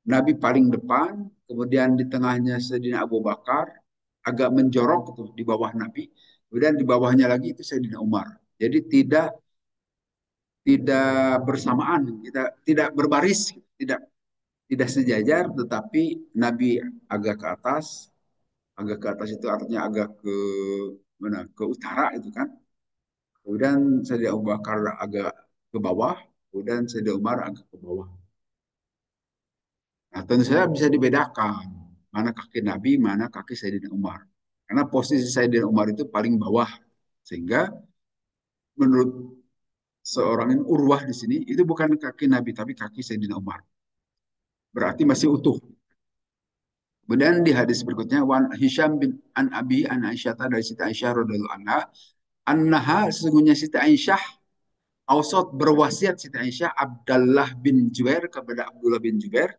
Nabi paling depan, kemudian di tengahnya Sayyidina Abu Bakar, agak menjorok itu di bawah Nabi, kemudian di bawahnya lagi itu Sayyidina Umar. Jadi tidak bersamaan, tidak berbaris, tidak sejajar, tetapi Nabi agak ke atas itu artinya agak ke mana? Ke utara itu kan. Kemudian Sayyidina Abu Bakar agak ke bawah, kemudian Sayyidina Umar agak ke bawah. Nah, tentu saja bisa dibedakan mana kaki Nabi, mana kaki Sayyidina Umar. Karena posisi Sayyidina Umar itu paling bawah. Sehingga menurut seorang yang Urwah di sini, itu bukan kaki Nabi, tapi kaki Sayyidina Umar. Berarti masih utuh. Kemudian di hadis berikutnya, Wan Hisham bin An Abi An Aisyah dari Siti Aisyah radhiallahu anha, annaha sesungguhnya Siti Aisyah Ausot berwasiat Siti Aisyah Abdullah bin Jubair kepada Abdullah bin Jubair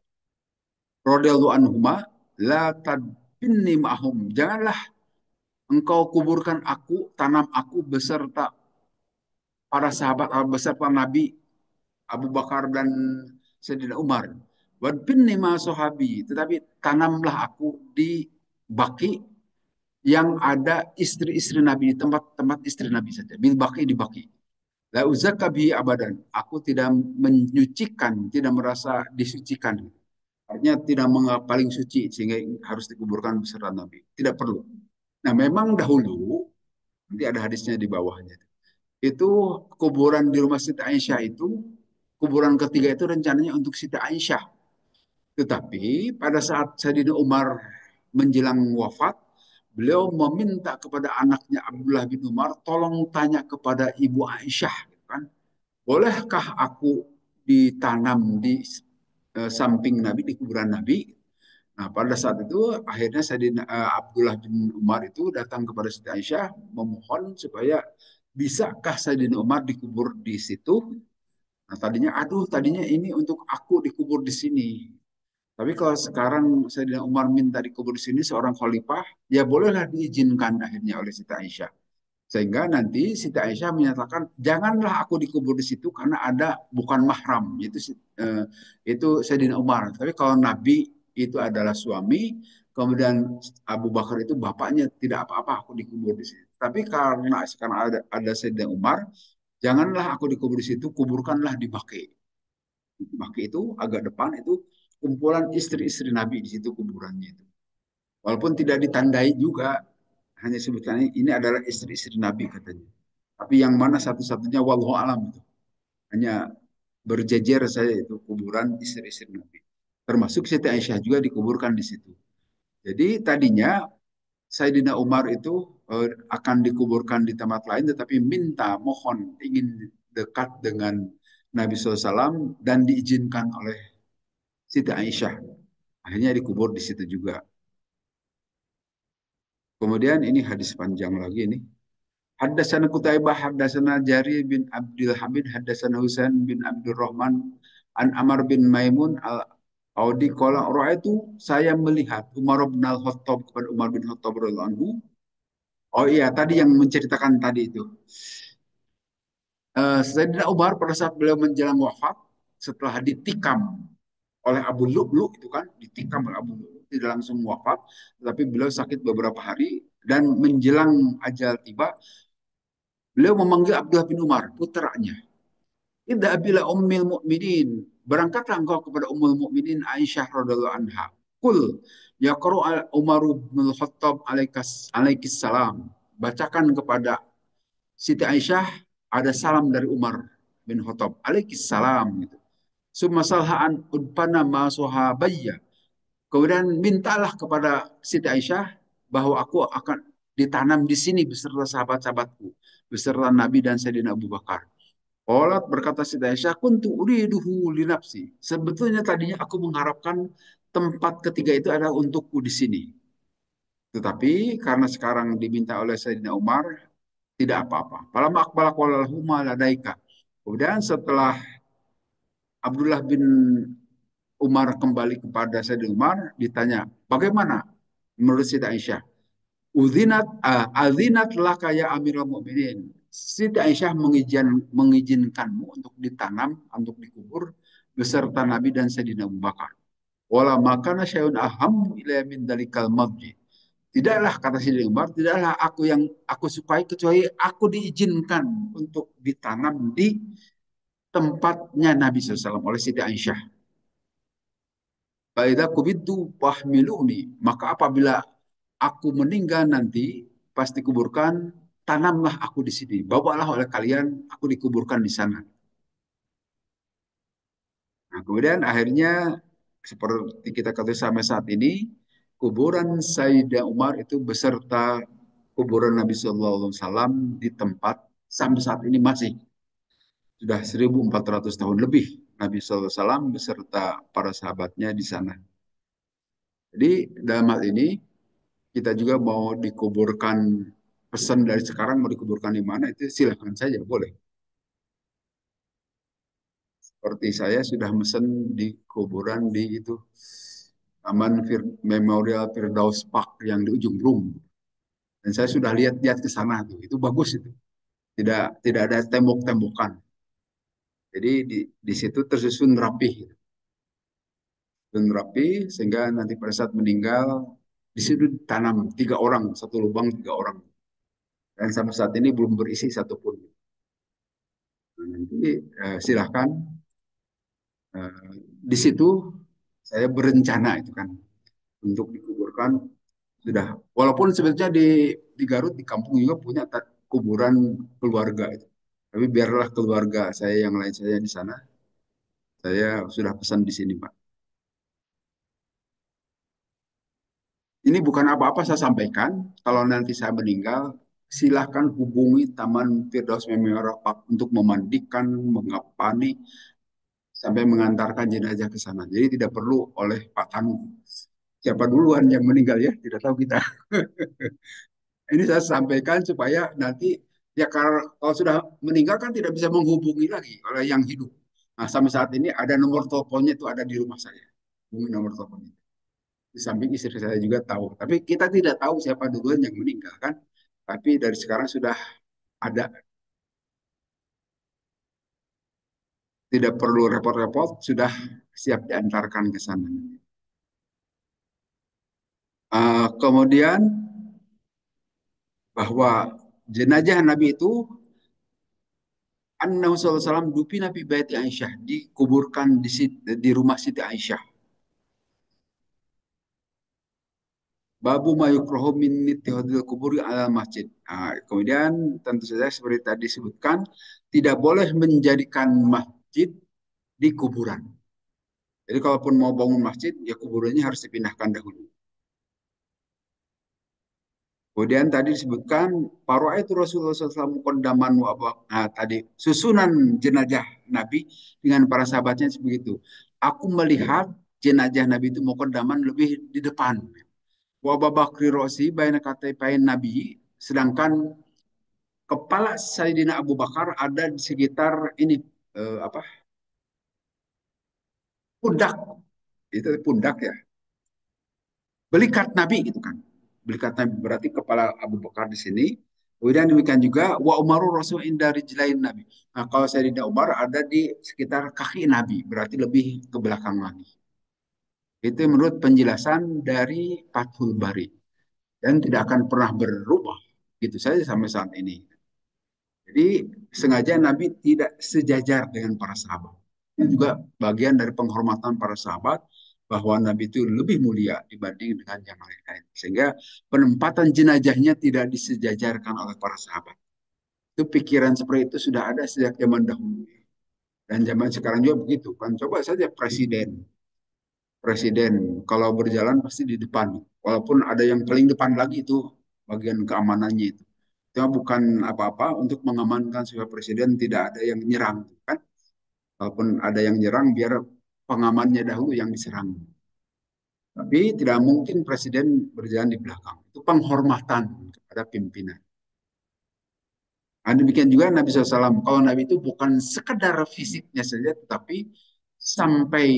radhiyallahu anhuma la tadbinni ma'hum. Janganlah engkau kuburkan aku, tanam aku beserta para sahabat beserta Nabi Abu Bakar dan Sayyidina Umar. Wadbinni ma sahabi, tetapi tanamlah aku di baki yang ada istri-istri Nabi, tempat-tempat istri Nabi saja. Bil baki di baki. La uzakka bihi abadan. Aku tidak menyucikan, tidak merasa disucikan. Artinya tidak menganggap paling suci sehingga harus dikuburkan beserta Nabi. Tidak perlu. Nah, memang dahulu nanti ada hadisnya di bawahnya. Itu kuburan di rumah Siti Aisyah itu kuburan ketiga itu rencananya untuk Siti Aisyah. Tetapi pada saat Sayyidina Umar menjelang wafat, beliau meminta kepada anaknya Abdullah bin Umar, tolong tanya kepada Ibu Aisyah, gitu kan, bolehkah aku ditanam di samping Nabi, di kuburan Nabi? Nah, pada saat itu akhirnya Sayyidina Abdullah bin Umar itu datang kepada Siti Aisyah memohon supaya bisakah Sayyidina Umar dikubur di situ. Nah, tadinya ini untuk aku dikubur di sini. Tapi kalau sekarang Sayyidina Umar minta dikubur di sini seorang khalifah, ya bolehlah diizinkan akhirnya oleh Siti Aisyah. Sehingga nanti Siti Aisyah menyatakan, janganlah aku dikubur di situ karena ada bukan mahram, itu Sayyidina Umar. Tapi kalau Nabi itu adalah suami, kemudian Abu Bakar itu bapaknya, tidak apa-apa aku dikubur di situ. Tapi karena sekarang ada Sayyidina Umar, janganlah aku dikubur di situ, kuburkanlah di Baqi. Baqi itu agak depan itu kumpulan istri-istri Nabi di situ kuburannya itu. Walaupun tidak ditandai juga, hanya sebutannya ini adalah istri-istri Nabi katanya. Tapi yang mana satu-satunya wallahu alam itu. Hanya berjejer saja itu kuburan istri-istri Nabi. Termasuk Siti Aisyah juga dikuburkan di situ. Jadi tadinya Sayyidina Umar itu akan dikuburkan di tempat lain, tetapi minta, mohon, ingin dekat dengan Nabi SAW dan diizinkan oleh Siti Aisyah. Akhirnya dikubur di situ juga. Kemudian ini hadis panjang lagi ini. Haddatsana Qutaibah, haddatsana Jari bin Abdul Hamid, haddatsana Husain bin Abdul Rahman, an Amr bin Maimun al Audi qala itu saya melihat Umar bin Al-Khattab kepada Umar bin Khattab radhiyallahu anhu. Oh iya, tadi yang menceritakan tadi itu. Sayyidina Umar pada saat beliau menjelang wafat setelah ditikam oleh Abu Lu'lu itu kan ditikam oleh Abu Lu'lu tidak langsung wafat tapi beliau sakit beberapa hari dan menjelang ajal tiba beliau memanggil Abdullah bin Umar putranya. Idza bila ummil mukminin, berangkatlah engkau kepada ummul mukminin Aisyah radhiyallahu anha. Qul ya qara Umar bin Khattab alaikis salam. Bacakan kepada Siti Aisyah ada salam dari Umar bin Khattab alaikis salam gitu. Summa salhaan udpana ma sahabayya. Kemudian mintalah kepada Siti Aisyah bahwa aku akan ditanam di sini beserta sahabat-sahabatku, beserta Nabi dan Sayyidina Abu Bakar. Qalat berkata Siti Aisyah, kuntu uriduhu li nafsi. Sebetulnya tadinya aku mengharapkan tempat ketiga itu adalah untukku di sini. Tetapi karena sekarang diminta oleh Sayyidina Umar, tidak apa-apa. Falamma aqbala qala lahu ma ladaika. Kemudian setelah Abdullah bin Umar kembali kepada Sayyidina Umar, ditanya, bagaimana menurut Siti Aisyah? Azinat laka ya Amirul Mukminin. Siti Aisyah mengizinkanmu untuk ditanam, untuk dikubur beserta Nabi dan Sayyidina Abu Bakar. Wala makana syai'un ahammu ila min dalikal masjid. Tidaklah kata Sayyidina Umar, tidaklah aku yang aku sukai kecuali aku diizinkan untuk ditanam di tempatnya Nabi SAW oleh Siti Aisyah. Faidah kubitu fahmiluni. Maka apabila aku meninggal nanti, pasti kuburkan, tanamlah aku di sini. Bawalah oleh kalian, aku dikuburkan di sana. Nah, kemudian akhirnya seperti kita ketahui sampai saat ini, kuburan Sayyidah Umar itu beserta kuburan Nabi Shallallahu Alaihi Wasallam di tempat sampai saat ini masih sudah 1400 tahun lebih Nabi Shallallahu Alaihi Wasallam beserta para sahabatnya di sana. Jadi dalam hal ini kita juga mau dikuburkan pesan dari sekarang mau dikuburkan di mana itu silahkan saja boleh. Seperti saya sudah mesen di kuburan di itu Memorial Firdaus Park yang di ujung Rum. Dan saya sudah lihat-lihat ke sana tuh. Itu bagus itu. Tidak ada tembok-tembokan. Jadi di situ tersusun rapi, dan rapi sehingga nanti pada saat meninggal di situ ditanam 3 orang, satu lubang 3 orang. Dan sampai saat ini belum berisi satupun. Nah, nanti silahkan di situ saya berencana itu kan untuk dikuburkan sudah. Walaupun sebetulnya di Garut di kampung juga punya kuburan keluarga itu. Tapi biarlah keluarga saya yang lain saya di sana. Saya sudah pesan di sini, Pak. Ini bukan apa-apa saya sampaikan. Kalau nanti saya meninggal, silahkan hubungi Taman Firdaus Memorial Park untuk memandikan, mengapani, sampai mengantarkan jenazah ke sana. Jadi tidak perlu oleh Pak Tanu. Siapa duluan yang meninggal ya, tidak tahu kita. Ini saya sampaikan supaya nanti ya kalau sudah meninggal kan tidak bisa menghubungi lagi oleh yang hidup. Nah, sampai saat ini ada nomor teleponnya itu ada di rumah saya. Hubungi nomor teleponnya. Di samping istri saya juga tahu. Tapi kita tidak tahu siapa duluan yang meninggal kan. Tapi dari sekarang sudah ada. Tidak perlu repot-repot, sudah siap diantarkan ke sana. Kemudian bahwa jenazah Nabi itu An-Nabi SAW dupina fi baiti Aisyah dikuburkan di rumah Siti Aisyah. Babu mayukrohu min ittihadil kuburi ala masjid. Nah, kemudian tentu saja seperti tadi disebutkan tidak boleh menjadikan masjid di kuburan. Jadi kalaupun mau bangun masjid ya kuburannya harus dipindahkan dahulu. Kemudian tadi disebutkan para itu Rasulullah SAW kondaman nah, tadi susunan jenazah Nabi dengan para sahabatnya begitu. Aku melihat jenazah Nabi itu mau kondaman lebih di depan. Wa Abu Bakri Rosi baina katifain Nabi, sedangkan kepala Sayyidina Abu Bakar ada di sekitar ini apa? Pundak. Itu pundak ya. Belikat Nabi gitu kan. Belikat Nabi berarti kepala Abu Bakar di sini. Kemudian demikian juga wa Umaru Rasul inda rijlain Nabi. Nah, kalau Sayyidina Umar ada di sekitar kaki Nabi, berarti lebih ke belakang lagi. Itu menurut penjelasan dari Fathul Bari dan tidak akan pernah berubah gitu saja sampai saat ini. Jadi sengaja Nabi tidak sejajar dengan para sahabat. Itu juga bagian dari penghormatan para sahabat bahwa Nabi itu lebih mulia dibanding dengan yang lain-lain. Sehingga penempatan jenazahnya tidak disejajarkan oleh para sahabat. Itu pikiran seperti itu sudah ada sejak zaman dahulu. Dan zaman sekarang juga begitu. Kan coba saja presiden. Presiden kalau berjalan pasti di depan. Walaupun ada yang paling depan lagi itu bagian keamanannya itu. Itu bukan apa-apa untuk mengamankan supaya presiden tidak ada yang nyerang, kan? Walaupun ada yang nyerang, biar pengamannya dahulu yang diserang. Tapi tidak mungkin presiden berjalan di belakang. Itu penghormatan kepada pimpinan. Nah, demikian juga Nabi SAW. Kalau Nabi itu bukan sekedar fisiknya saja, tetapi sampai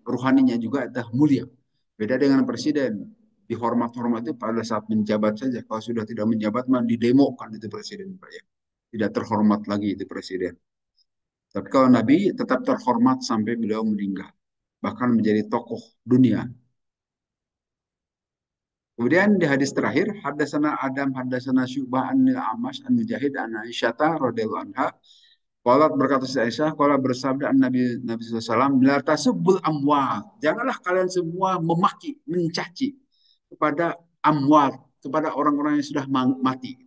ruhaninya juga adalah mulia. Beda dengan presiden. Dihormat-hormat itu pada saat menjabat saja. Kalau sudah tidak menjabat, mah didemokan itu presiden, Pak, ya. Tidak terhormat lagi itu presiden. Tapi kalau Nabi tetap terhormat sampai beliau meninggal. Bahkan menjadi tokoh dunia. Kemudian di hadis terakhir, hadasana Adam, hadasana Syubah, an Amash, an Mujahid, an Aisyata, radhiyallahu anha. Qalat berkata si Aisyah, qala bersabda Nabi Nabi SAW, la tasubbul amwat. Janganlah kalian semua memaki, mencaci kepada amwat, kepada orang-orang yang sudah mati.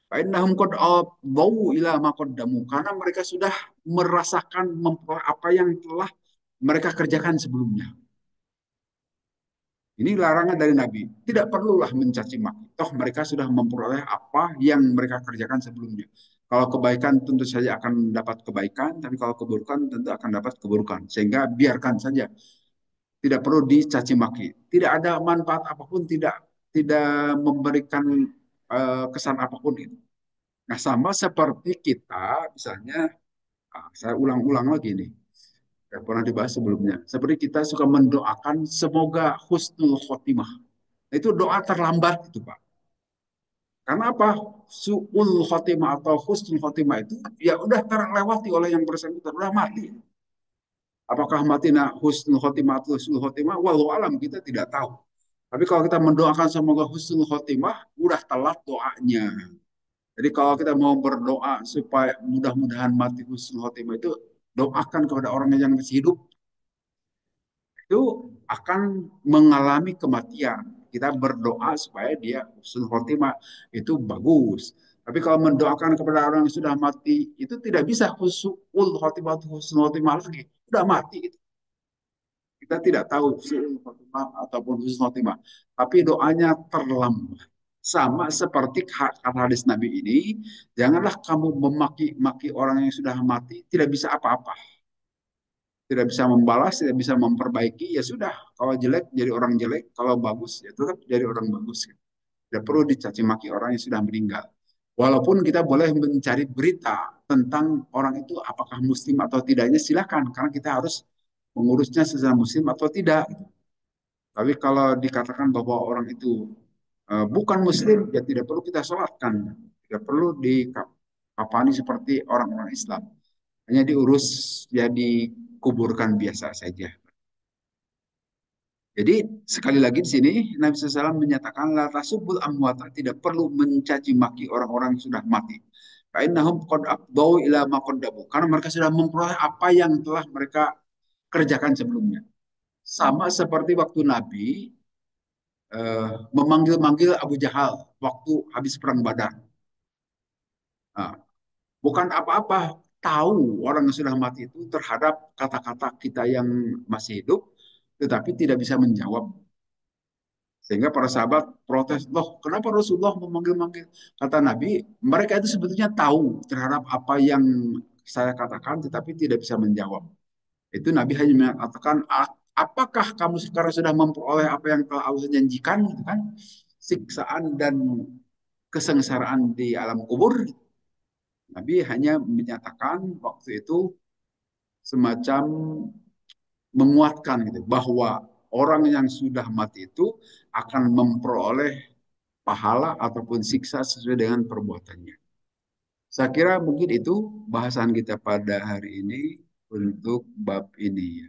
Fa'innahum qad bau ila ma qaddamu. Karena mereka sudah merasakan apa yang telah mereka kerjakan sebelumnya. Ini larangan dari Nabi. Tidak perlulah mencaci maki. Toh mereka sudah memperoleh apa yang mereka kerjakan sebelumnya. Kalau kebaikan tentu saja akan dapat kebaikan, tapi kalau keburukan tentu akan dapat keburukan. Sehingga biarkan saja. Tidak perlu dicaci maki. Tidak ada manfaat apapun, tidak memberikan kesan apapun itu. Nah, sama seperti kita, misalnya, saya ulang-ulang lagi nih, yang pernah dibahas sebelumnya. Seperti kita suka mendoakan semoga husnul khotimah. Itu doa terlambat itu, Pak. Karena apa? Su'ul khotimah atau husnul khotimah itu ya udah terlewati oleh yang bersangkutan, udah mati. Apakah matinya husnul khotimah atau husnul khotimah? Wallahu alam kita tidak tahu. Tapi kalau kita mendoakan semoga husnul khotimah, udah telat doanya. Jadi kalau kita mau berdoa supaya mudah-mudahan mati husnul khotimah itu doakan kepada orang yang masih hidup itu akan mengalami kematian. Kita berdoa supaya dia husnul khotimah itu bagus. Tapi kalau mendoakan kepada orang yang sudah mati itu tidak bisa husnul khotimah husnul khotimah lagi. Sudah mati itu. Kita tidak tahu husnul khotimah ataupun husnul khotimah. Tapi doanya terlambat. Sama seperti kata hadis Nabi ini, janganlah kamu memaki-maki orang yang sudah mati, tidak bisa apa-apa, tidak bisa membalas, tidak bisa memperbaiki, ya sudah. Kalau jelek jadi orang jelek, kalau bagus ya tetap jadi orang bagus. Tidak perlu dicaci maki orang yang sudah meninggal. Walaupun kita boleh mencari berita tentang orang itu apakah muslim atau tidaknya silakan, karena kita harus mengurusnya sesama muslim atau tidak. Tapi kalau dikatakan bahwa orang itu bukan muslim, ya tidak perlu kita sholatkan, tidak perlu dikapani seperti orang-orang Islam. Hanya diurus, ya dikuburkan biasa saja. Jadi sekali lagi di sini Nabi SAW menyatakan la tasubul amwata, tidak perlu mencaci maki orang-orang yang sudah mati. Fa'innahum qad aqdau ila ma qaddamu. Karena mereka sudah memperoleh apa yang telah mereka kerjakan sebelumnya. Sama seperti waktu Nabi memanggil-manggil Abu Jahal waktu habis perang Badar. Nah, bukan apa-apa, tahu orang yang sudah mati itu terhadap kata-kata kita yang masih hidup, tetapi tidak bisa menjawab. Sehingga para sahabat protes, loh kenapa Rasulullah memanggil-manggil? Kata Nabi, mereka itu sebetulnya tahu terhadap apa yang saya katakan, tetapi tidak bisa menjawab. Itu Nabi hanya mengatakan, apakah kamu sekarang sudah memperoleh apa yang telah Allah janjikan, gitu kan? Siksaan dan kesengsaraan di alam kubur. Nabi hanya menyatakan waktu itu semacam menguatkan gitu bahwa orang yang sudah mati itu akan memperoleh pahala ataupun siksa sesuai dengan perbuatannya. Saya kira mungkin itu bahasan kita pada hari ini untuk bab ini.